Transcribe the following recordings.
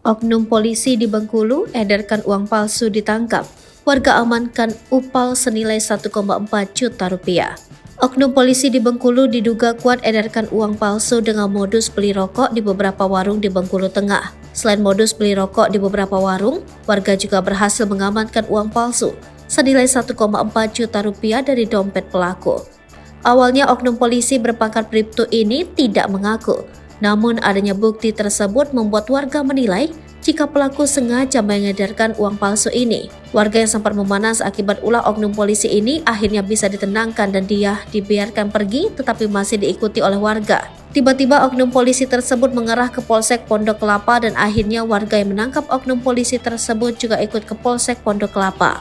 Oknum polisi di Bengkulu edarkan uang palsu ditangkap. Warga amankan upal senilai 1,4 juta rupiah. Oknum polisi di Bengkulu diduga kuat edarkan uang palsu dengan modus beli rokok di beberapa warung di Bengkulu Tengah. Selain modus beli rokok di beberapa warung, warga juga berhasil mengamankan uang palsu senilai 1,4 juta rupiah dari dompet pelaku. Awalnya oknum polisi berpangkat bribtu ini tidak mengaku. Namun adanya bukti tersebut membuat warga menilai jika pelaku sengaja mengedarkan uang palsu ini. Warga yang sempat memanas akibat ulah oknum polisi ini akhirnya bisa ditenangkan dan dia dibiarkan pergi tetapi masih diikuti oleh warga. Tiba-tiba oknum polisi tersebut mengarah ke Polsek Pondok Kelapa dan akhirnya warga yang menangkap oknum polisi tersebut juga ikut ke Polsek Pondok Kelapa.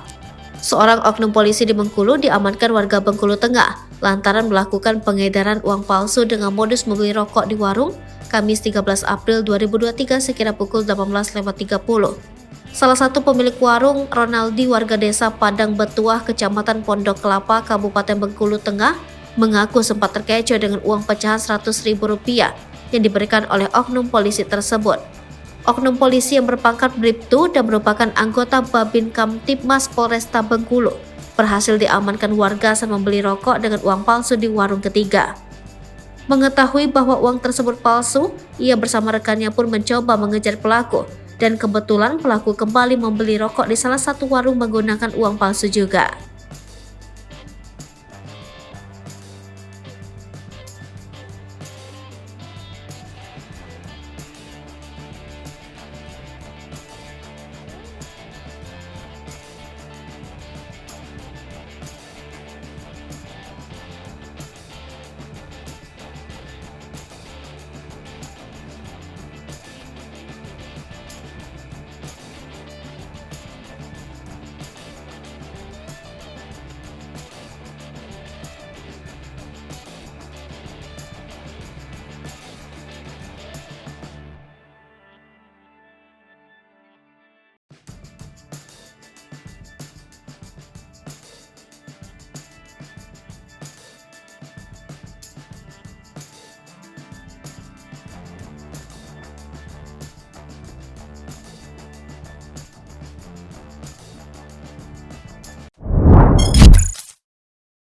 Seorang oknum polisi di Bengkulu diamankan warga Bengkulu Tengah lantaran melakukan pengedaran uang palsu dengan modus membeli rokok di warung Kamis 13 April 2023 sekira pukul 18.30. Salah satu pemilik warung, Ronaldi, warga desa Padang Betuah, Kecamatan Pondok Kelapa, Kabupaten Bengkulu Tengah, mengaku sempat terkecoh dengan uang pecahan Rp100.000 yang diberikan oleh oknum polisi tersebut. Oknum polisi yang berpangkat bribtu dan merupakan anggota Babin Kamtibmas Polresta Bengkulu berhasil diamankan warga saat membeli rokok dengan uang palsu di warung ketiga. Mengetahui bahwa uang tersebut palsu, ia bersama rekannya pun mencoba mengejar pelaku dan kebetulan pelaku kembali membeli rokok di salah satu warung menggunakan uang palsu juga.